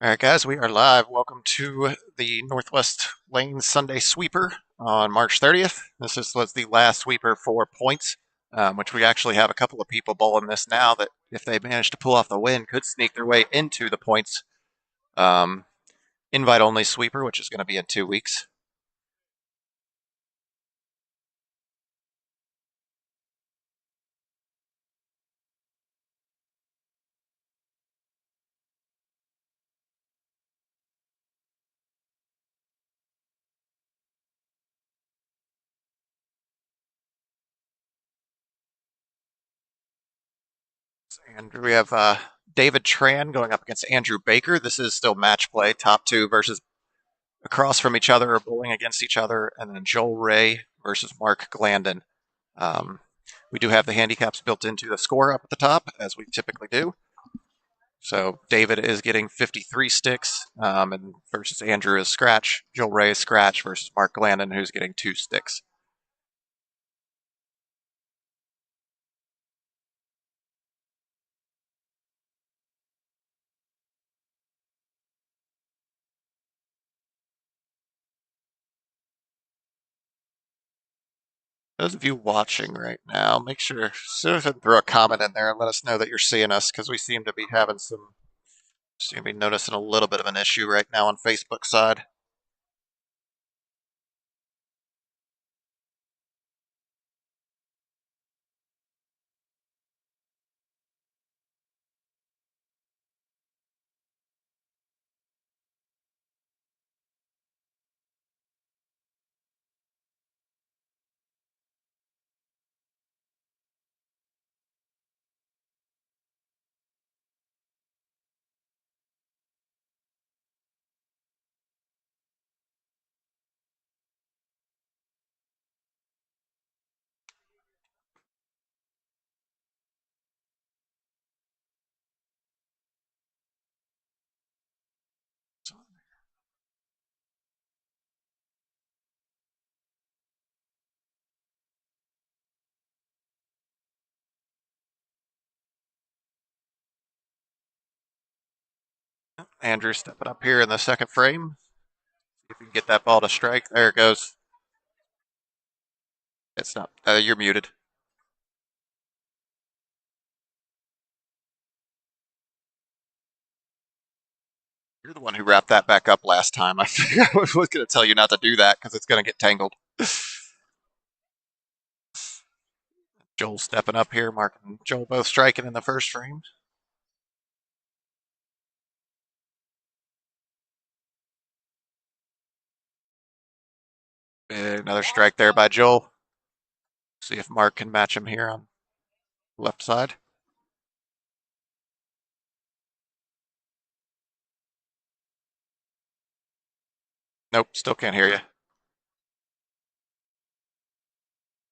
All right, guys, we are live. Welcome to the Northwest Lanes Sunday Sweeper on March 30th. Was the last sweeper for points, which we actually have a couple of people bowling this now that, if they manage to pull off the win, could sneak their way into the points invite-only sweeper, which is going to be in 2 weeks. And we have David Tran going up against Andrew Baker. This is still match play, top two versus across from each other or bowling against each other, and then Joel Ray versus Mark Glandon. We do have the handicaps built into the score up at the top, as we typically do. So David is getting 53 sticks, and versus Andrew is scratch. Joel Ray is scratch versus Mark Glandon, who's getting 2 sticks. Those of you watching right now, make sure to throw a comment in there and let us know that you're seeing us, because we seem to be noticing a little bit of an issue right now on Facebook side. Andrew stepping up here in the second frame. See if you can get that ball to strike. There it goes. It's not. You're muted. You're the one who wrapped that back up last time. I was going to tell you not to do that because it's going to get tangled. Joel stepping up here. Mark and Joel both striking in the first frame. Another strike there by Joel. See if Mark can match him here on the left side. Nope, still can't hear you.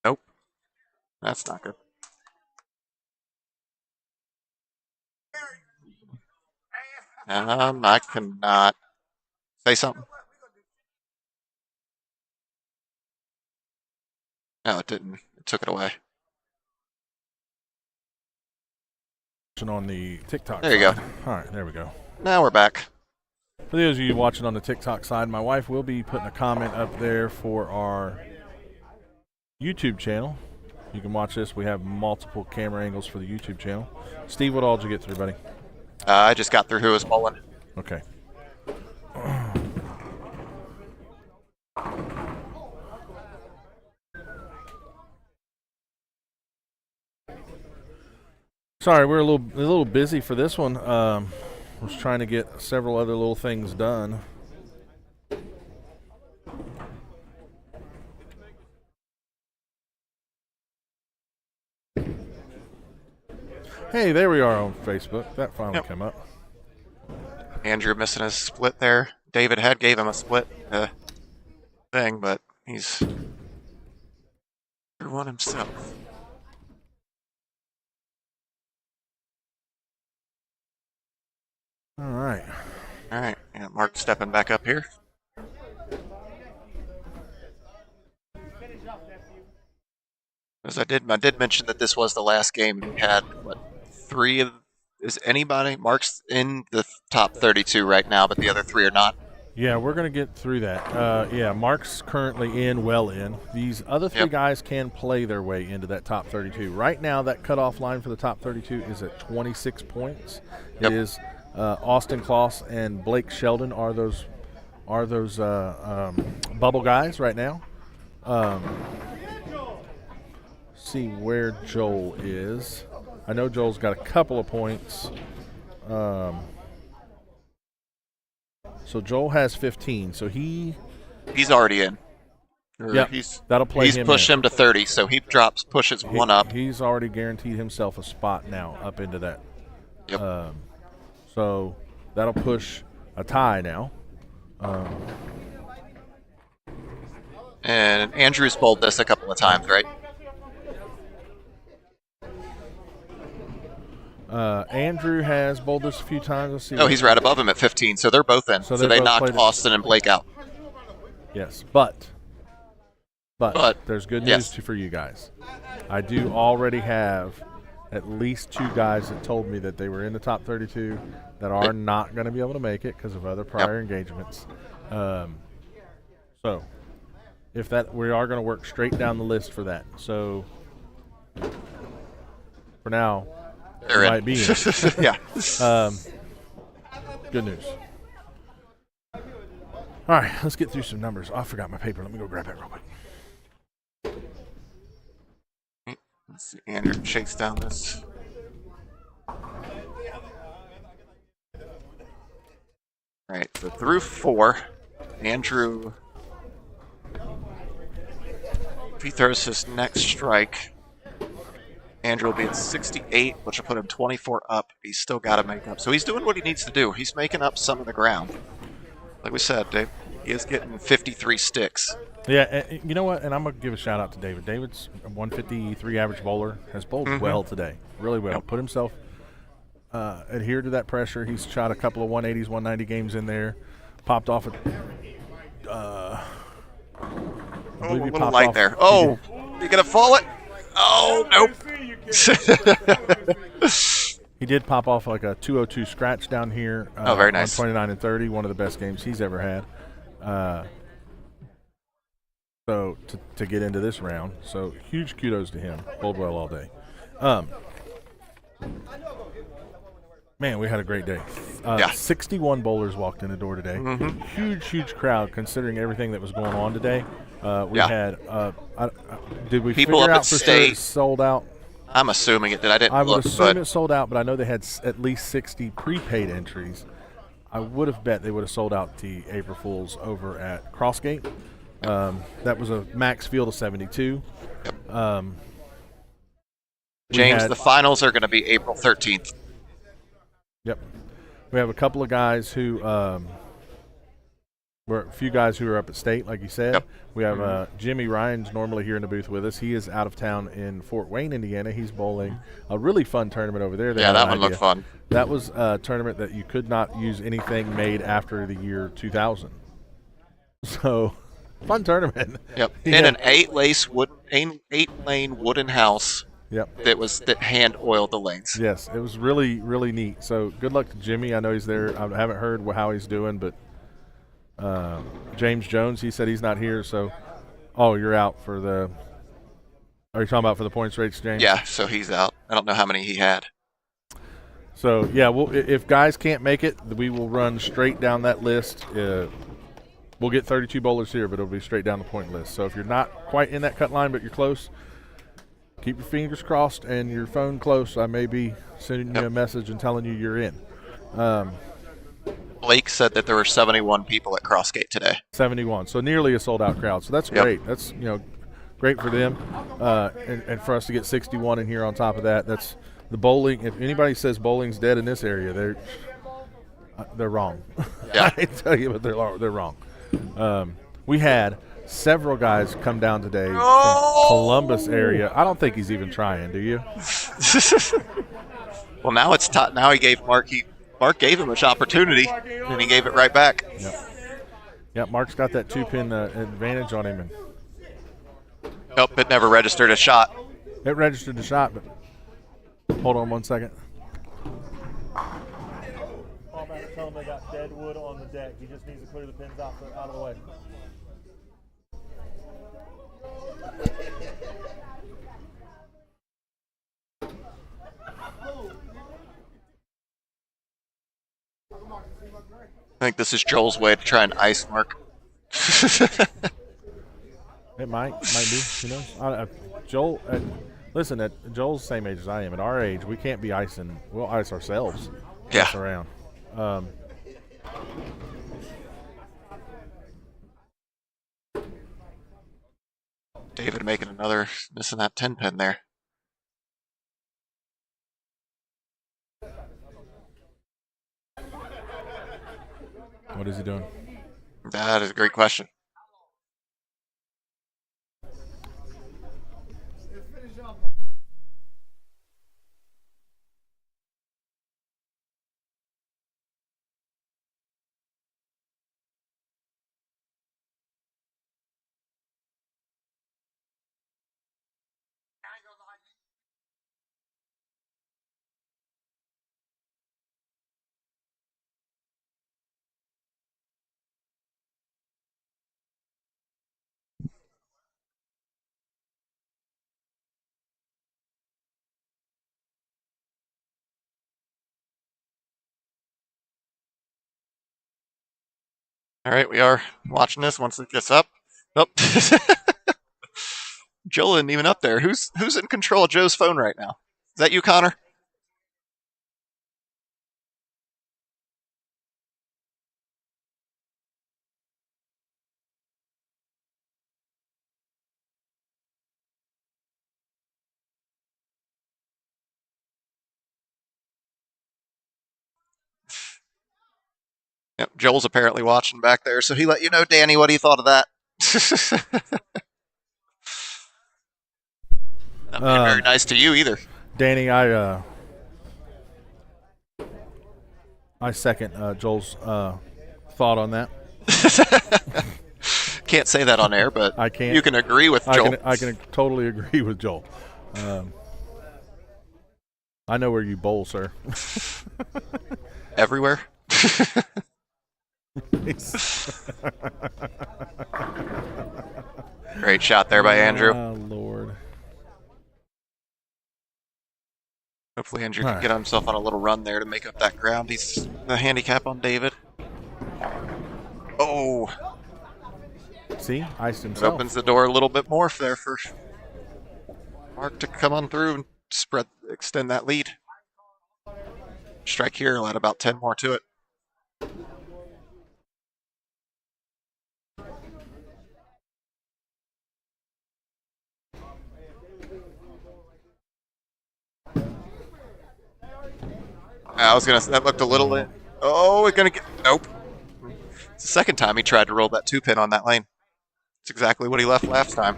Nope, that's not good. I cannot say something. No, it didn't. It took it away. On the TikTok there you side. go. All right, there we go. Now we're back. For those of you watching on the TikTok side, my wife will be putting a comment up there for our YouTube channel. You can watch this. We have multiple camera angles for the YouTube channel. Steve, what all did you get through, buddy? I just got through who was bowling. Okay. Sorry, we're a little busy for this one. Was trying to get several other little things done. Hey, there we are on Facebook. That finally came up. Andrew missing his split there. David gave him a split thing, but he's one himself. All right. All right. Yeah, Mark stepping back up here. As I did mention that this was the last game. We had three of Is anybody? Mark's in the top 32 right now, but the other three are not. Yeah, we're going to get through that. Yeah, Mark's currently well in. These other three Yep. guys can play their way into that top 32. Right now, that cutoff line for the top 32 is at 26 points. Yep. It is Austin Kloss and Blake Sheldon are those bubble guys right now. See where Joel is. I know Joel's got a couple of points. So Joel has 15. So he's already in. Yeah, that'll play He's him pushed in. him to 30, so he pushes one up. He's already guaranteed himself a spot now up into that. Yep. So that'll push a tie now. And Andrew's bowled this a couple of times, right? Andrew has bowled this a few times. Let's see. Oh, he's right above him at 15, so they're both in. So So they they both knocked played it. Austin and Blake out. Yes, but there's good news yes. for you guys. I do already have at least two guys that told me that they were in the top 32 that are not going to be able to make it because of other prior engagements. So if that, we are going to work straight down the list for that. So for now, They're it in. might be in. Yeah. Good news. All right, let's get through some numbers. Oh, I forgot my paper. Let me go grab that real quick. Let's see. Andrew shakes down this. Right, so through 4, Andrew, if he throws his next strike, Andrew will be at 68, which will put him 24 up. He's still got to make up. So he's doing what he needs to do. He's making up some of the ground. Like we said, Dave, he is getting 53 sticks. Yeah, and you know what? And I'm going to give a shout out to David. David's a 153 average bowler, has bowled well today, really well. Yep. Put himself, adhered to that pressure. He's shot a couple of 180s, 190 games in there. Popped off a A little light there. Oh, you going to fall it? Oh, nope. He did pop off like a 202 scratch down here. Oh, very nice. On 29 and 30, one of the best games he's ever had. So to get into this round, so huge kudos to him. Bowled well all day. Man, we had a great day. 61 bowlers walked in the door today. Mm-hmm. Huge crowd considering everything that was going on today. We had. Did we People figure up out at for sure State. it's sold out? I'm assuming it did. I didn't I would look, assume but it sold out, but I know they had at least 60 prepaid entries. I would have bet they would have sold out the April Fools over at Crossgate. That was a max field of 72. James, the finals are going to be April 13th. Yep. We have a couple of guys who we're a few guys who are up at State, like you said. Yep. We have Jimmy Ryan's normally here in the booth with us. He is out of town in Fort Wayne, Indiana. He's bowling a really fun tournament over there. They Yeah, had that an one looked idea. fun. That was a tournament that you could not use anything made after the year 2000. So, fun tournament. Yep. Yeah. In an 8-lane wooden house Yep. that hand oiled the lanes. Yes, it was really neat. So good luck to Jimmy. I know he's there. I haven't heard how he's doing, but James Jones, he said he's not here. So, you're out for the. Are you talking about for the points race, James? Yeah, so he's out. I don't know how many he had. So yeah, if guys can't make it, we will run straight down that list. We'll get 32 bowlers here, but it'll be straight down the point list. So if you're not quite in that cut line, but you're close, keep your fingers crossed and your phone close. I may be sending you a message and telling you you're in. Blake said that there were 71 people at Crossgate today. 71, so nearly a sold-out crowd. So that's great. That's great for them, and for us to get 61 in here on top of that. That's the bowling. If anybody says bowling's dead in this area, they're wrong. Yeah. I tell you, but they're wrong. We had several guys come down today from Columbus area. I don't think he's even trying. Do you? Well, now it's now he gave Mark. Mark gave him an opportunity, and he gave it right back. Yep. Mark's got that 2-pin advantage on him, and Nope, it never registered a shot. it registered the shot. But hold on one second. Ed Wood on the deck. He just needs to clear the pins out of the way. I think this is Joel's way to try and ice Mark. It might be. Who knows? Joel, listen, Joel's the same age as I am. At our age, we can't be icing. We'll ice ourselves. Yeah. Ice around. David making another, missing that 10 pin there. What is he doing? That is a great question. All right, we are watching this once it gets up. Oh. Joel isn't even up there. Who's in control of Joe's phone right now? Is that you, Connor? Yep, Joel's apparently watching back there, so he let you know, Danny, what he thought of that. Not being very nice to you either. Danny, I second Joel's thought on that. Can't say that on air, but I can't. You can agree with Joel. I can totally agree with Joel. I know where you bowl, sir. Everywhere. Great shot there by Andrew. Oh, Lord. Hopefully Andrew can get himself on a little run there to make up that ground. He's the handicap on David. Oh. See? Iced It himself. opens the door a little bit more there for Mark to come on through and extend that lead. Strike here will add about 10 more to it. That looked a little in. Oh, we're gonna get, nope. It's the second time he tried to roll that 2-pin on that lane. It's exactly what he left last time.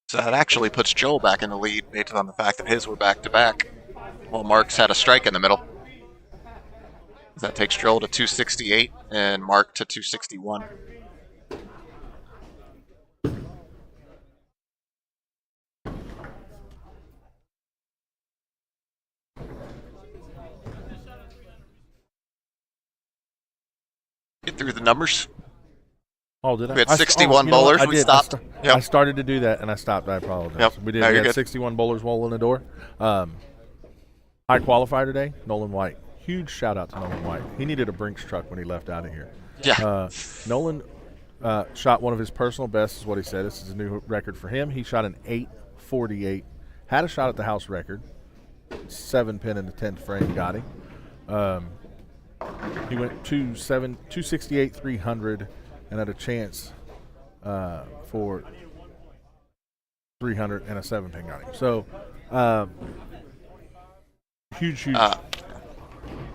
So that actually puts Joel back in the lead based on the fact that his were back-to-back, while Mark's had a strike in the middle. That takes Joel to 268 and Mark to 261. Get through the numbers. Oh, did I? We had 61 bowlers. We stopped. I started to do that, and I stopped. I apologize. Yep. We did. No, We you're had good. 61 bowlers rolling the door. High qualifier today, Nolan White. Huge shout out to Nolan White. He needed a Brinks truck when he left out of here. Yeah. Nolan shot one of his personal bests, is what he said. This is a new record for him. He shot an 8:48. Had a shot at the house record. 7-pin in the 10th frame, got him. He went 268, 300, and had a chance for 300 and a 7-pin got him. So, huge.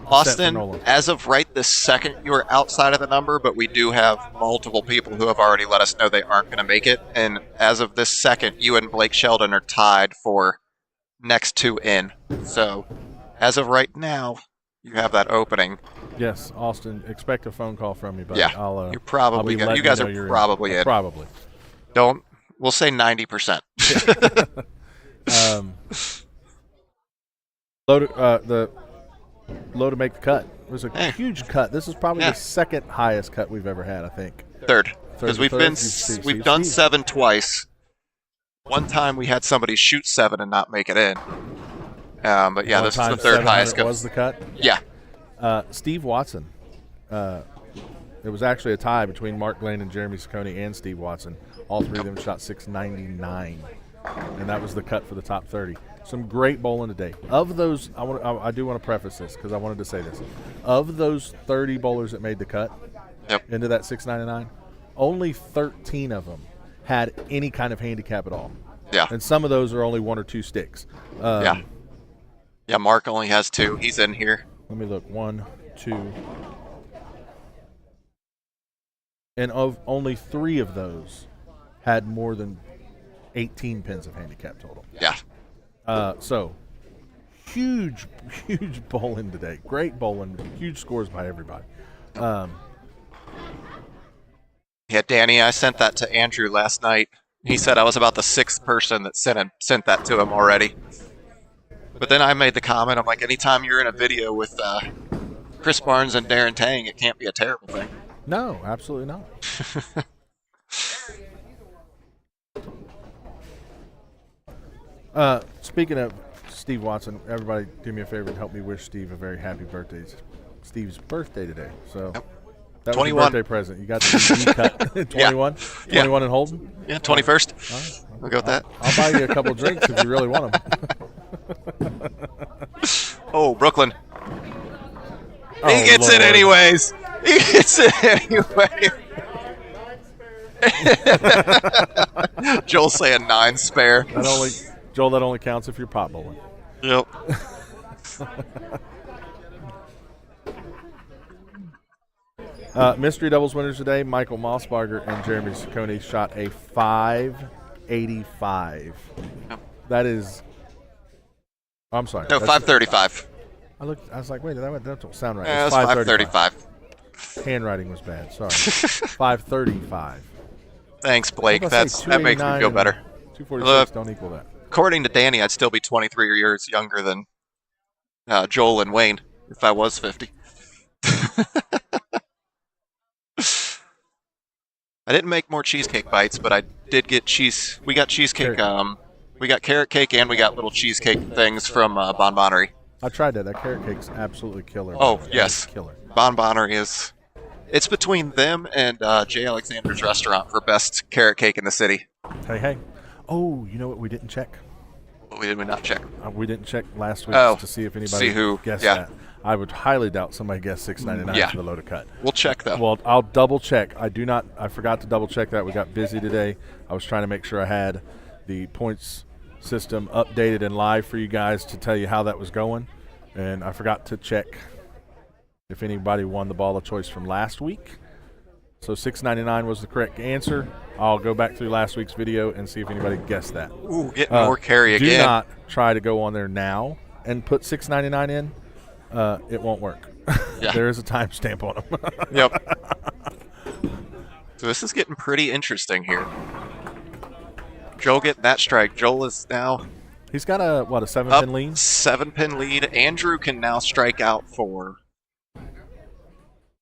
Austin, as of right this second, you are outside of the number, but we do have multiple people who have already let us know they aren't going to make it. And as of this second, you and Blake Sheldon are tied for next two in. So, as of right now, you have that opening. Yes, Austin, expect a phone call from me, buddy. Yeah, I'll you're probably going. You guys are probably in. Probably. We'll say 90%. The low to make the cut. It was a Hey. huge cut. This is probably Yeah. the second highest cut we've ever had, I think. Third, because Third. we've done 7 twice. One time we had somebody shoot 7 and not make it in. But yeah, One this is time the third highest 700 cut. was the cut. Yeah. Steve Watson. It was actually a tie between Mark Lane and Jeremy Ciccone and Steve Watson. All three of them shot 699, and that was the cut for the top 30. Some great bowling today. Of those, I do want to preface this because I wanted to say this. Of those 30 bowlers that made the cut into that 699, only 13 of them had any kind of handicap at all. Yeah. And some of those are only 1 or 2 sticks. Yeah, Mark only has 2. He's in here. Let me look. 1, 2. And of only 3 of those had more than 18 pins of handicap total. Yeah. So, huge bowling today. Great bowling. Huge scores by everybody. Yeah, Danny, I sent that to Andrew last night. He said I was about the 6th person that sent that to him already. But then I made the comment, I'm like, anytime you're in a video with Chris Barnes and Darren Tang, it can't be a terrible thing. No, absolutely not. Speaking of Steve Watson, everybody do me a favor and help me wish Steve a very happy birthday. It's Steve's birthday today. So that was 21. your birthday present. You got the DVD cut. 21? Yeah. 21 and Holden? Yeah, 21st. All right. We'll go with that. I'll buy you a couple drinks if you really want them. Oh, Brooklyn. Oh, He gets Lord. it anyways. He gets it anyway. Joel saying 9 spare. Joel, that only counts if you're pot bowling. Yep. Mystery doubles winners today, Michael Mossbarger and Jeremy Ciccone shot a 585. That is. I'm sorry. No, 535. I was like, wait, that don't sound right. Yeah, It's that's 535. Handwriting was bad. Sorry. 535. Thanks, Blake. How about I say That makes me 289 feel and better. 246 don't equal that. According to Danny, I'd still be 23 years younger than Joel and Wayne if I was 50. I didn't make more cheesecake bites, but I did get cheese. We got cheesecake. We got carrot cake and we got little cheesecake things from Bon Bonnery. I tried that. That carrot cake's absolutely killer. Oh, man. yes. It's killer. Bon Bonnery is. It's between them and J. Alexander's restaurant for best carrot cake in the city. Hey. Oh, you know what we didn't check? We did not check. We didn't check last week to see if anybody guessed that. I would highly doubt somebody guessed 699 for the loaded cut. We'll check though. Well, I'll double check. I forgot to double check that. We got busy today. I was trying to make sure I had the points system updated and live for you guys to tell you how that was going, and I forgot to check if anybody won the ball of choice from last week. So 699 was the correct answer. I'll go back through last week's video and see if anybody guessed that. Ooh, getting more carry again. Do not try to go on there now and put 699 in. It won't work. Yeah. There is a timestamp on them. Yep. So this is getting pretty interesting here. Joel getting that strike. Joel is now He's got a 7-pin lead? 7-pin lead. Andrew can now strike out for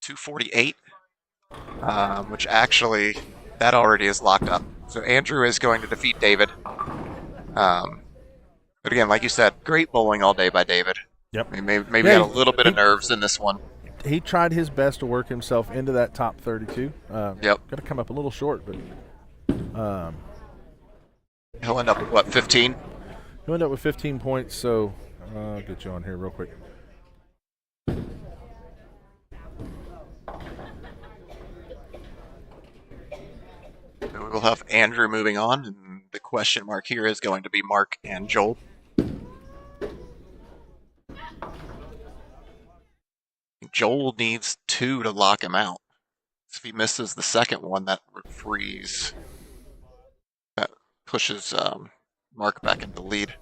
248, which actually, that already is locked up. So Andrew is going to defeat David. But again, like you said, great bowling all day by David. Yep. He maybe had a little bit of nerves in this one. He tried his best to work himself into that top 32. Yep. Got to come up a little short, but He'll end up with, what, 15? he'll end up with 15 points, so I'll get you on here real quick. So we'll have Andrew moving on, and the question mark here is going to be Mark and Joel. Joel needs 2 to lock him out. If he misses the second one, that frees. That pushes Mark back into the lead.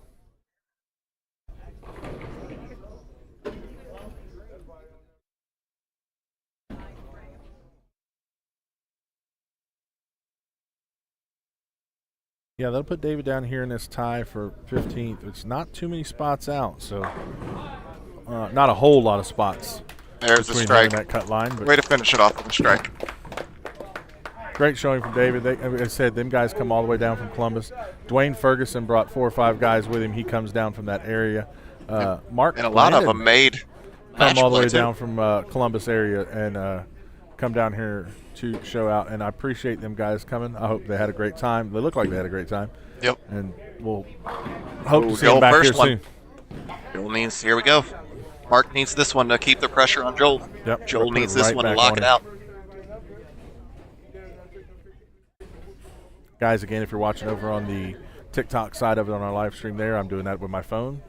Yeah, they'll put David down here in this tie for 15th. It's not too many spots out, so not a whole lot of spots There's the between strike. that cut line. But Way to finish it off with a strike. great showing from David. Like I said, them guys come all the way down from Columbus. Dwayne Ferguson brought 4 or 5 guys with him. He comes down from that area. Mark And a lot of Landon them made come match all the play way too. down from Columbus area and come down here to show out. And I appreciate them guys coming. I hope they had a great time. They look like they had a great time. Yep. And we'll hope to see Joel them back here first one. soon. Joel needs, here we go. Mark needs this one to keep the pressure on Joel. Yep. Joel Put it needs this right one to back lock on it him. out. Guys, again, if you're watching over on the TikTok side of it on our live stream there, I'm doing that with my phone.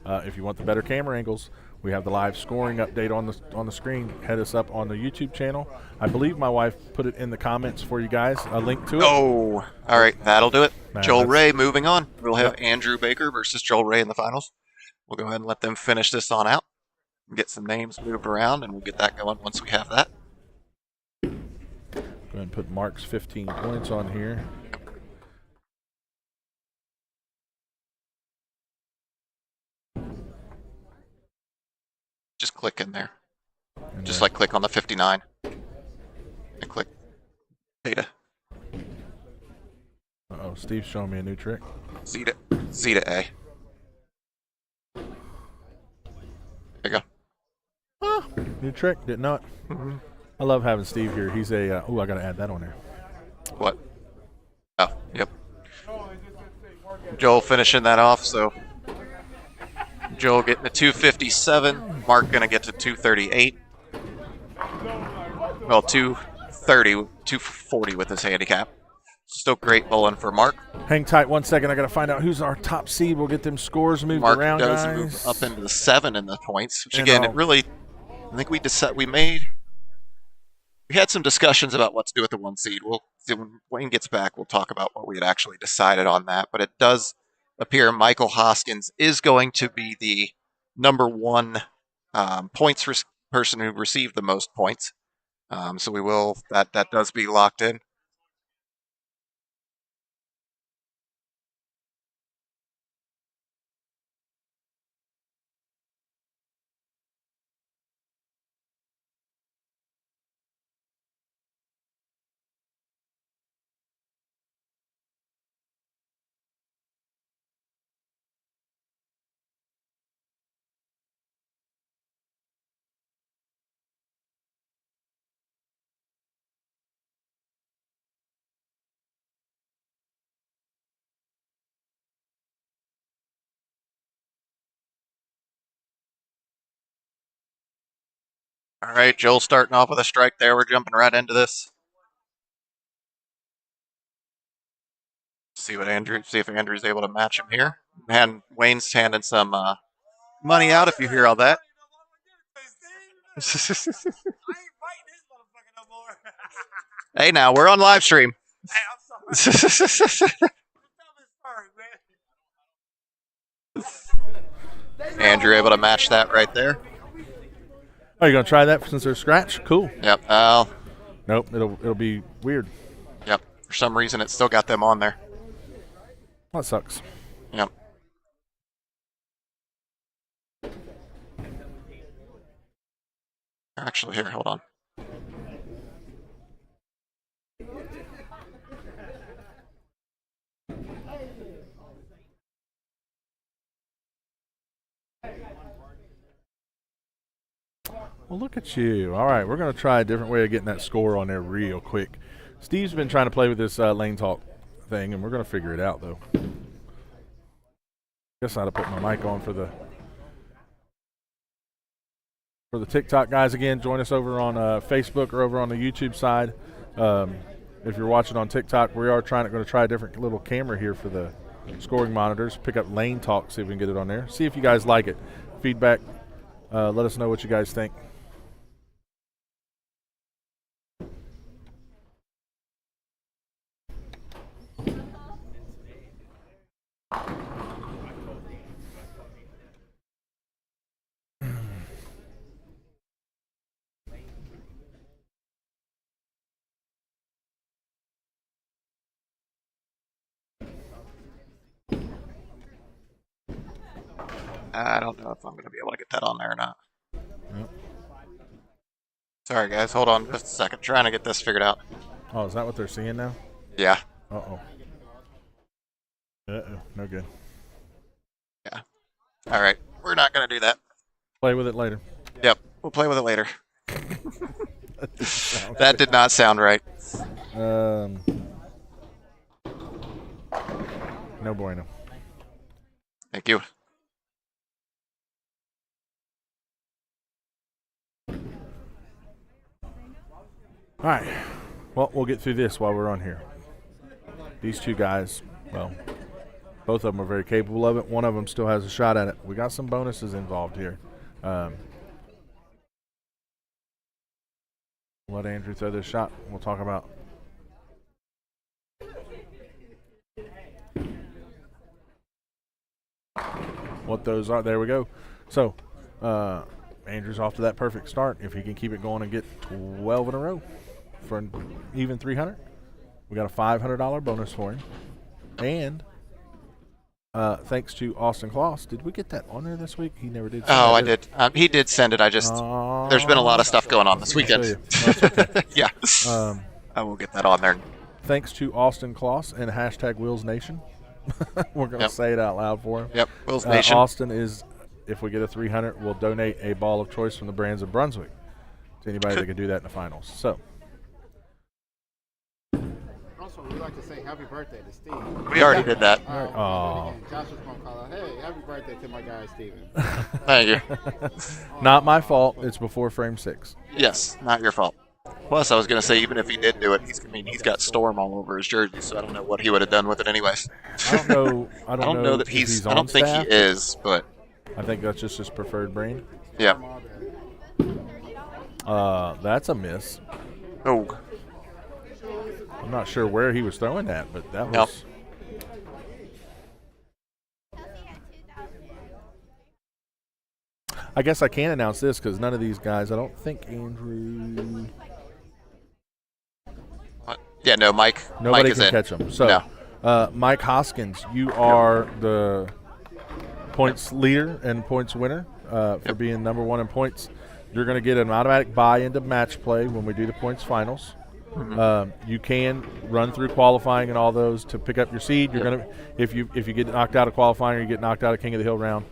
If you want the better camera angles, we have the live scoring update on the screen. Head us up on the YouTube channel. I believe my wife put it in the comments for you guys, a link to it. Oh, all right, that'll do it. Man, Joel that's- Ray moving on. We'll have Yep. Andrew Baker versus Joel Ray in the finals. We'll go ahead and let them finish this on out. Get some names moved around, and we'll get that going once we have that. Go ahead and put Mark's 15 points on here. Just click in there. And Just then- like click on the 59. And click data. Uh-oh, Steve's showing me a new trick. Z to A. There you go. New trick, didn't know it. I love having Steve here. He's a, I got to add that on there. What? Oh, yep. Joel finishing that off, so Joel getting to 257. Mark gonna get to 238. Well, 230, 240 with his handicap. Still great bowling for Mark. Hang tight 1 second. I got to find out who's our top seed. We'll get them scores moved Mark around, does guys. move up into the 7 in the points, which And again, I'll- it really, I think we had some discussions about what to do with the 1 seed. When Wayne gets back, we'll talk about what we had actually decided on that. But it does appear Michael Hoskins is going to be the number 1 points person who received the most points. So we will that does be locked in. All right, Joel starting off with a strike there. We're jumping right into this. See if Andrew's able to match him here. And Wayne's handing some money out if you hear all that. Hey, now we're on live stream. Andrew able to match that right there. Oh, you gonna try that since there's scratch? Cool. Yep. Nope. It'll be weird. Yep. For some reason, it still got them on there. That sucks. Yep. Actually, here, hold on. Well, look at you. All right, we're going to try a different way of getting that score on there real quick. Steve's been trying to play with this lane talk thing, and we're going to figure it out, though. Guess I ought to put my mic on for the TikTok guys. Again, join us over on Facebook or over on the YouTube side. If you're watching on TikTok, we are going to try a different little camera here for the scoring monitors. Pick up lane talk, see if we can get it on there. See if you guys like it. Feedback. Let us know what you guys think. I don't know if I'm going to be able to get that on there or not. Yep. Sorry, guys. Hold on just a second. Trying to get this figured out. Oh, is that what they're seeing now? Yeah. Uh-oh. Uh-oh. No good. Yeah. All right. We're not going to do that. Play with it later. Yep. We'll play with it later. That did not sound right. No bueno. Thank you. All right. Well, we'll get through this while we're on here. These two guys, well, both of them are very capable of it. One of them still has a shot at it. We got some bonuses involved here. Let Andrew throw this shot. We'll talk about what those are. There we go. So, Andrew's off to that perfect start. If he can keep it going and get 12 in a row for an even 300, we got a $500 bonus for him. And thanks to Austin Kloss, did we get that on there this week? He never did. Oh, I did. He did send it. I just there's been a lot of stuff going on this weekend. Okay. Yeah. I will get that on there. Thanks to Austin Kloss and hashtag Wills Nation. We're going to say it out loud for him. Yep. Wills Nation. Austin is, if we get a 300, we'll donate a ball of choice from the Brands of Brunswick to anybody that can do that in the finals. So. Also, we'd like to say happy birthday to Steve. We already did that. Oh. Josh was going to call out, hey, happy birthday to my guy, Steven. Thank you. Not my fault. It's before frame 6. Yes, not your fault. Plus, I was going to say, even if he did do it, he's got Storm all over his jersey, so I don't know what he would have done with it anyways. I don't know. I don't know that he's I don't on think staff. he is, but I think that's just his preferred brand. yeah. That's a miss. Oh, I'm not sure where he was throwing that, but that was. Nope. I guess I can announce this because none of these guys. I don't think Andrew. what? Yeah, no, Mike. Nobody Mike is can in. catch him. So, No. Mike Hoskins, you are the points leader and points winner for being number one in points. You're going to get an automatic buy into match play when we do the points finals. Mm-hmm. You can run through qualifying and all those to pick up your seed. You're going to, if you get knocked out of qualifying or you get knocked out of King of the Hill round,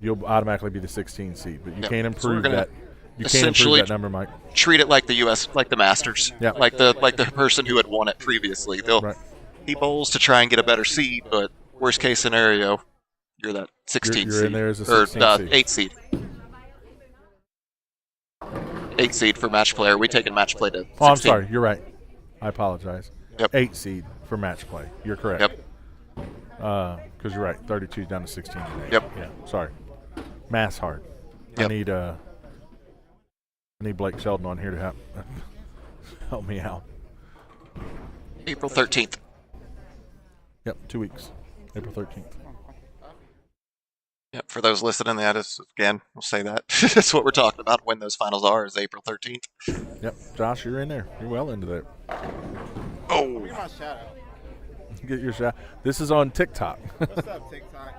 you'll automatically be the 16 seed. But you can't improve that. You can't improve that number, Mike. Treat it like the U.S., like the Masters. Yeah. Like the person who had won it previously. He bowls to try and get a better seed, but worst case scenario, you're that 16 You're seed in there as a 16 seed. 8 seed. 8 seed for match player. We taking match play to 16. Oh, I'm sorry. You're right. I apologize. Yep. 8 seed for match play. You're correct. Yep. Because you're right. 32 down to 16 today. Yep. Yeah. Sorry. Math's hard. Yep. I need Blake Sheldon on here to help me out. April 13th. Yep. 2 weeks. April 13th. Yep. For those listening, that is, again, we'll say that. That's what we're talking about when those finals are, is April 13th. Yep. Josh, you're in there. You're well into there. Oh. Give my shout out. Get your shot. This is on TikTok. What's up, TikTok?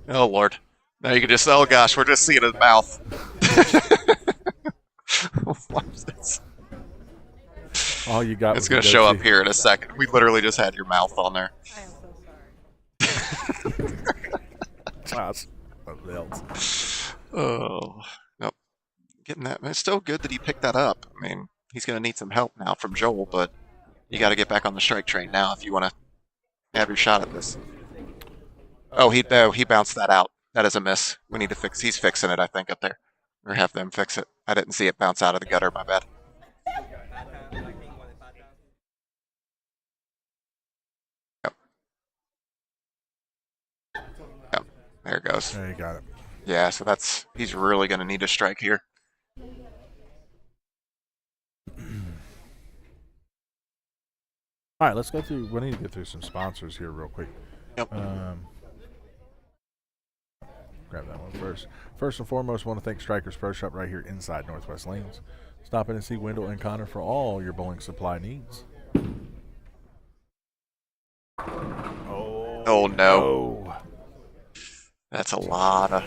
Oh, Lord. Now you can just, oh gosh, we're just seeing his mouth. Watch this. All you got. It's going to show up here in a second. We literally just had your mouth on there. I am so sorry. Josh. Something else. Oh. Nope. Getting that. It's still good that he picked that up. I mean, he's going to need some help now from Joel, but you got to get back on the strike train now if you want to have your shot at this. Oh, he bounced that out. That is a miss. We need to fix. He's fixing it, I think, up there, or have them fix it. I didn't see it bounce out of the gutter. My bad. Yep. There it goes. There you got it. Yeah. So he's really going to need a strike here. All right, let's go through. We need to get through some sponsors here real quick. Yep. Grab that one first. First and foremost, I want to thank Strikers Pro Shop right here inside Northwest Lanes. Stop in and see Wendell and Connor for all your bowling supply needs. Oh, Oh no, Oh. that's a lot of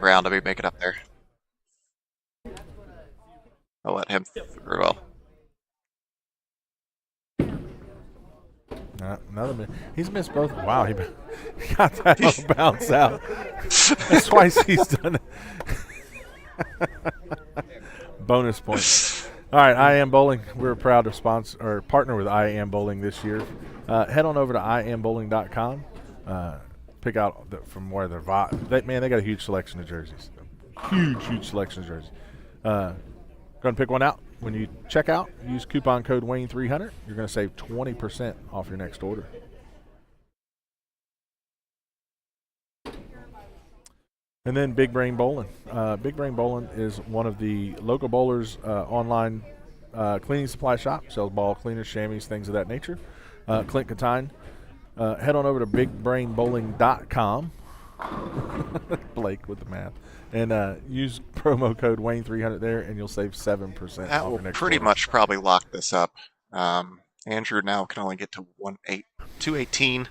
ground to be making up there. I'll let him through. Well, Another minute. He's missed both. Wow, he got that little bounce out. That's twice he's done it. Bonus points. All right, I Am Bowling. We're proud to sponsor or partner with I Am Bowling this year. Head on over to iambowling.com. Pick out from where they're man, they got a huge selection of jerseys. Huge selection of jerseys. Go ahead and pick one out. When you check out, use coupon code Wayne300. You're going to save 20% off your next order. And then Big Brain Bowling. Big Brain Bowling is one of the local bowlers' online cleaning supply shop. Sells ball cleaners, chamois, things of that nature. Clint Catine. Head on over to bigbrainbowling.com. Blake with the math. And use promo code Wayne300 there, and you'll save 7% that off will your next pretty order. much probably lock this up. Andrew now can only get to 218. I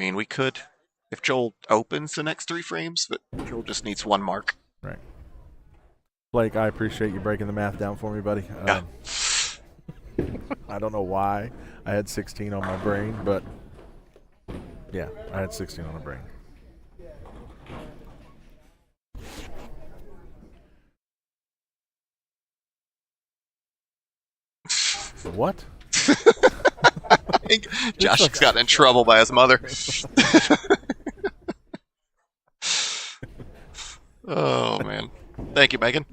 mean, we could, if Joel opens the next 3 frames, but Joel just needs 1 mark. Right. Blake, I appreciate you breaking the math down for me, buddy. Yeah. I don't know why I had 16 on my brain, but yeah, I had 16 on my brain. What? I think Josh has gotten in trouble by his mother. Oh, man. Thank you, Megan.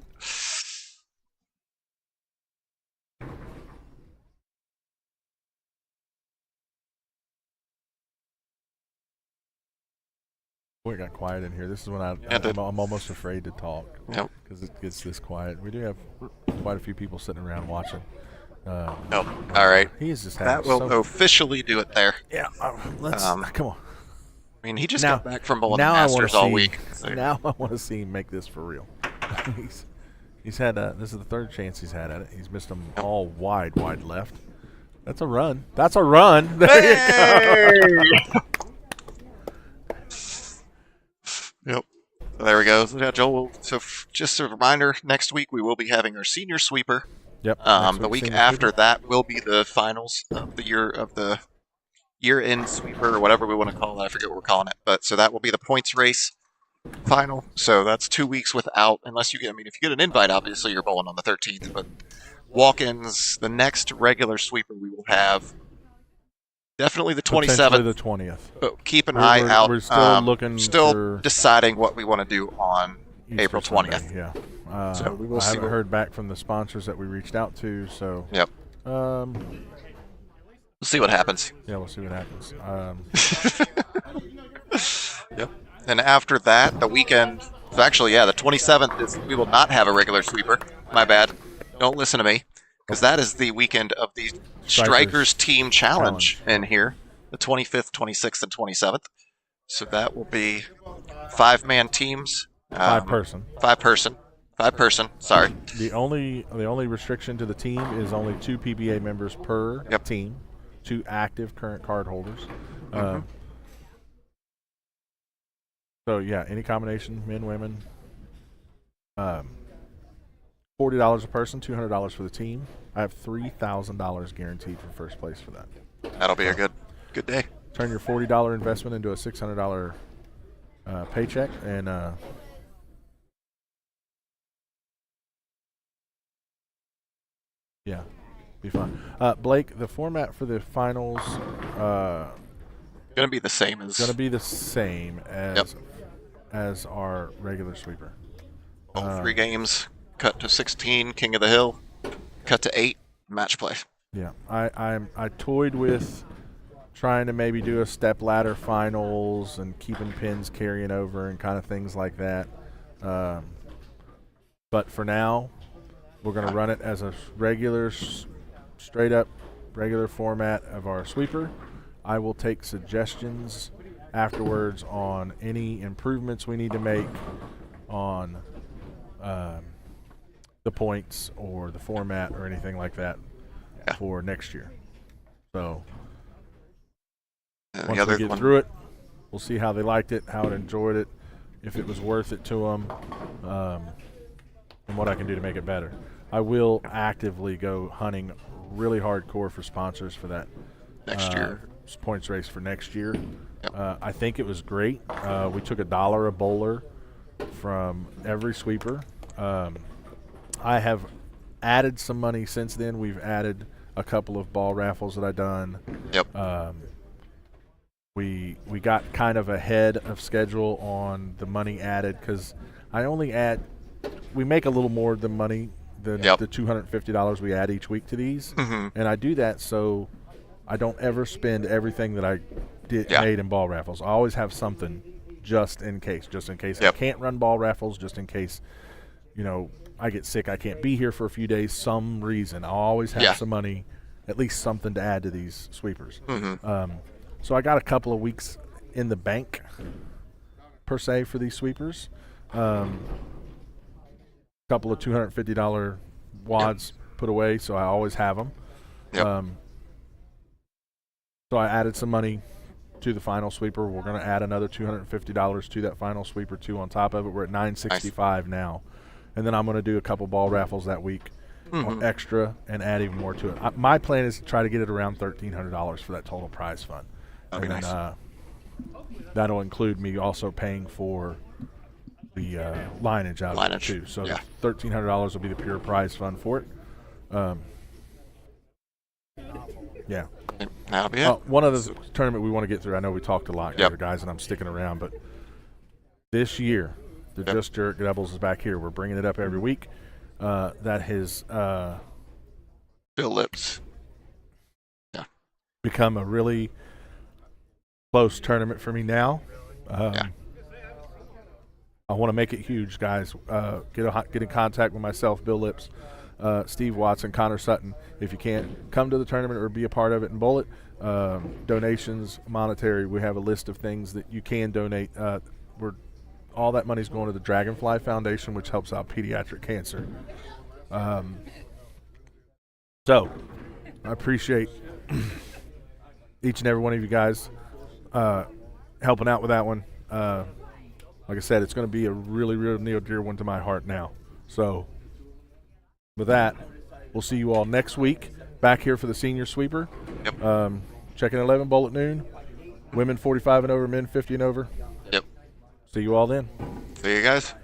Boy, it got quiet in here. This is when I'm almost afraid to talk Yep. because it gets this quiet. We do have quite a few people sitting around watching. Nope. All right. He is just That having will officially do it there. Yeah, let's come on. I mean, he just Now- got back from bowling Now Masters all week. Now I want to see him make this for real. he's had this is the 3rd chance he's had at it. He's missed them all wide left. That's a run. That's a run. There you go. Yep. So there we go. So, yeah, Joel. So just a reminder: next week we will be having our senior sweeper. Yep. The week after that will be the finals of the year-end sweeper or whatever we want to call it. I forget what we're calling it, but so that will be the points race final. So that's 2 weeks without, unless you get. I mean, if you get an invite, obviously you're bowling on the 13th. But walk-ins, the next regular sweeper we will have. Definitely the 27th. Potentially the 20th. But keep an eye out. We're still looking still for deciding what we want to do on Easter April Sunday, 20th. Yeah. So we will I see haven't heard back from the sponsors that we reached out to, so Yep. um, We'll see what happens. yeah, we'll see what happens. Yep. And after that, the weekend. So actually, yeah, the 27th is. We will not have a regular sweeper. My bad. Don't listen to me, because that is the weekend of the Strikers Team Challenge in here. The 25th, 26th, and 27th. So that will be 5-man teams. 5-person. 5-person. Sorry. The only restriction to the team is only 2 PBA members per Yep. team, 2 active current card holders. So yeah, any combination, men, women. $40 a person, $200 for the team. I have $3,000 guaranteed for first place for that. That'll be a good day. Turn your $40 investment into a $600 paycheck, and yeah, be fun. Blake, the format for the finals Going to be the same as. going to be the same as our regular sweeper. all 3 games. Cut to 16. King of the Hill. Cut to 8. Match play. Yeah, I toyed with trying to maybe do a step ladder finals and keeping pins carrying over and kind of things like that. But for now, we're going to run it as a regular, straight up regular format of our sweeper. I will take suggestions afterwards on any improvements we need to make on the points or the format or anything like that for next year. So And Once the other we get one, through it, we'll see how they liked it, how it enjoyed it, if it was worth it to them, and what I can do to make it better. I will actively go hunting really hardcore for sponsors for that next year. points race for next year. Yep. I think it was great. We took $1 a bowler from every sweeper. I have added some money since then. We've added a couple of ball raffles that I've done. Yep. We got kind of ahead of schedule on the money added because we make a little more than money than Yep. the $250 we add each week to these. Mhm. And I do that so I don't ever spend everything that I made in ball raffles. I always have something just in case I Yep. can't run ball raffles, just in case, I get sick, I can't be here for a few days, some reason. I'll always have some money, at least something to add to these sweepers. Mhm. So I got a couple of weeks in the bank, per se, for these sweepers. Couple of $250 wads put away, so I always have them. Yep. So I added some money to the final sweeper. We're going to add another $250 to that final sweeper too on top of it. We're at $965 now, and then I'm going to do a couple ball raffles that week on extra and add even more to it. My plan is to try to get it around $1,300 for that total prize fund. That'd be And then, nice. that'll include me also paying for the lineage out of it Lineage, too. So yeah. $1,300 will be the pure prize fund for it. Yeah. That'll be it. One other tournament we want to get through. I know we talked a lot Yep. here, guys, and I'm sticking around, but this year, the Yep. Just Jerk Devils is back here. We're bringing it up every week. That has Bill Lips. become a really close tournament for me now. I want to make it huge, guys. Get in contact with myself, Bill Lips, Steve Watson, Connor Sutton. If you can't come to the tournament or be a part of it and bowl it, donations, monetary. We have a list of things that you can donate. All that money's going to the Dragonfly Foundation, which helps out pediatric cancer. So I appreciate each and every one of you guys helping out with that one. Like I said, it's going to be a really, really near dear one to my heart now. So with that, we'll see you all next week back here for the senior sweeper. Yep. Checking 11 bowl at noon. Women 45 and over, men 50 and over. Yep. See you all then. See you guys.